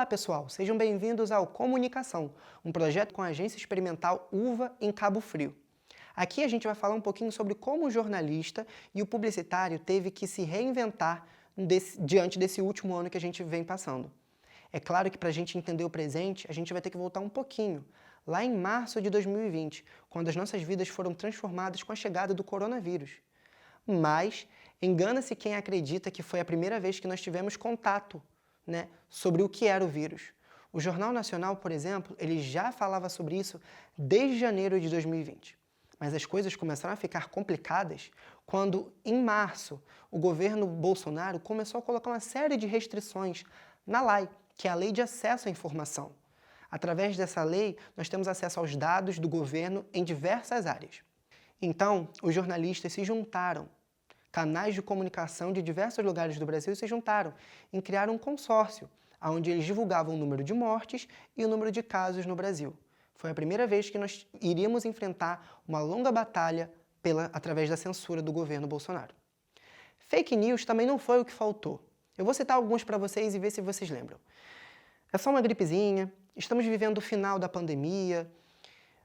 Olá pessoal, sejam bem-vindos ao Comunicação, um projeto com a Agência Experimental UVA em Cabo Frio. Aqui a gente vai falar um pouquinho sobre como o jornalista e o publicitário teve que se reinventar diante desse último ano que a gente vem passando. É claro que para a gente entender o presente, a gente vai ter que voltar um pouquinho, lá em março de 2020, quando as nossas vidas foram transformadas com a chegada do coronavírus. Mas engana-se quem acredita que foi a primeira vez que nós tivemos contato, sobre o que era o vírus. O Jornal Nacional, por exemplo, ele já falava sobre isso desde janeiro de 2020. Mas as coisas começaram a ficar complicadas quando, em março, o governo Bolsonaro começou a colocar uma série de restrições na LAI, que é a Lei de Acesso à Informação. Através dessa lei, nós temos acesso aos dados do governo em diversas áreas. Então, os jornalistas se juntaram. Canais de comunicação de diversos lugares do Brasil se juntaram em criar um consórcio, onde eles divulgavam o número de mortes e o número de casos no Brasil. Foi a primeira vez que nós iríamos enfrentar uma longa batalha através da censura do governo Bolsonaro. Fake news também não foi o que faltou. Eu vou citar alguns para vocês e ver se vocês lembram. É só uma gripezinha, estamos vivendo o final da pandemia,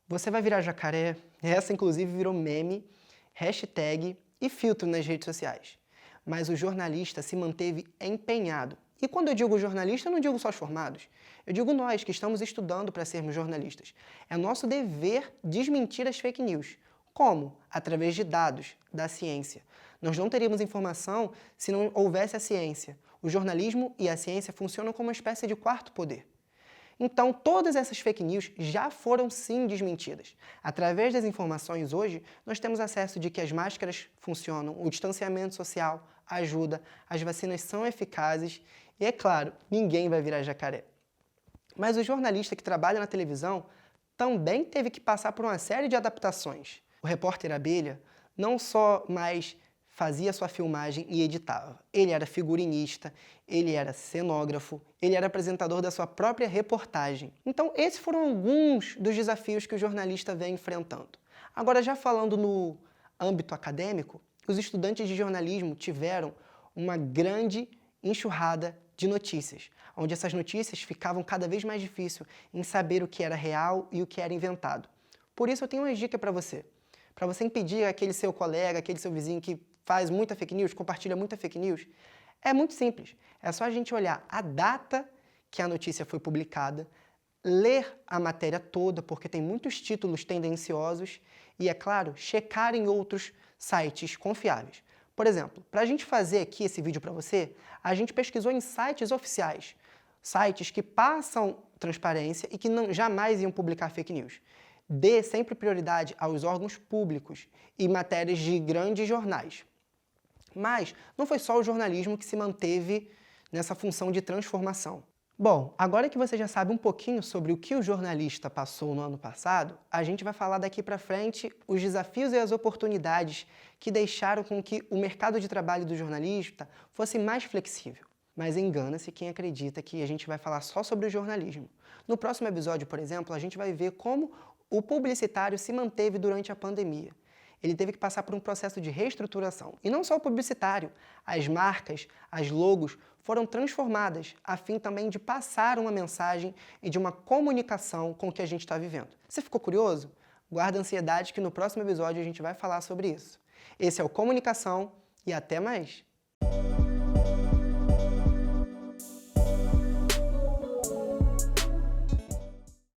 você vai virar jacaré, essa inclusive virou meme, hashtag e filtro nas redes sociais. Mas o jornalista se manteve empenhado. E quando eu digo jornalista, eu não digo só os formados. Eu digo nós, que estamos estudando para sermos jornalistas. É nosso dever desmentir as fake news. Como? Através de dados, da ciência. Nós não teríamos informação se não houvesse a ciência. O jornalismo e a ciência funcionam como uma espécie de quarto poder. Então, todas essas fake news já foram sim desmentidas. Através das informações hoje, nós temos acesso de que as máscaras funcionam, o distanciamento social ajuda, as vacinas são eficazes e, é claro, ninguém vai virar jacaré. Mas o jornalista que trabalha na televisão também teve que passar por uma série de adaptações. O repórter abelha não só mais fazia sua filmagem e editava. Ele era figurinista, ele era cenógrafo, ele era apresentador da sua própria reportagem. Então, esses foram alguns dos desafios que o jornalista vem enfrentando. Agora, já falando no âmbito acadêmico, os estudantes de jornalismo tiveram uma grande enxurrada de notícias, onde essas notícias ficavam cada vez mais difícil em saber o que era real e o que era inventado. Por isso, eu tenho uma dica para você. Para você impedir aquele seu colega, aquele seu vizinho que faz muita fake news, compartilha muita fake news, é muito simples. É só a gente olhar a data que a notícia foi publicada, ler a matéria toda, porque tem muitos títulos tendenciosos, e, é claro, checar em outros sites confiáveis. Por exemplo, para a gente fazer aqui esse vídeo para você, a gente pesquisou em sites oficiais, sites que passam transparência e que jamais iam publicar fake news. Dê sempre prioridade aos órgãos públicos e matérias de grandes jornais. Mas não foi só o jornalismo que se manteve nessa função de transformação. Bom, agora que você já sabe um pouquinho sobre o que o jornalista passou no ano passado, a gente vai falar daqui para frente os desafios e as oportunidades que deixaram com que o mercado de trabalho do jornalista fosse mais flexível. Mas engana-se quem acredita que a gente vai falar só sobre o jornalismo. No próximo episódio, por exemplo, a gente vai ver como o publicitário se manteve durante a pandemia. Ele teve que passar por um processo de reestruturação. E não só o publicitário, as marcas, as logos foram transformadas a fim também de passar uma mensagem e de uma comunicação com o que a gente está vivendo. Você ficou curioso? Guarda a ansiedade que no próximo episódio a gente vai falar sobre isso. Esse é o Comunicação e até mais!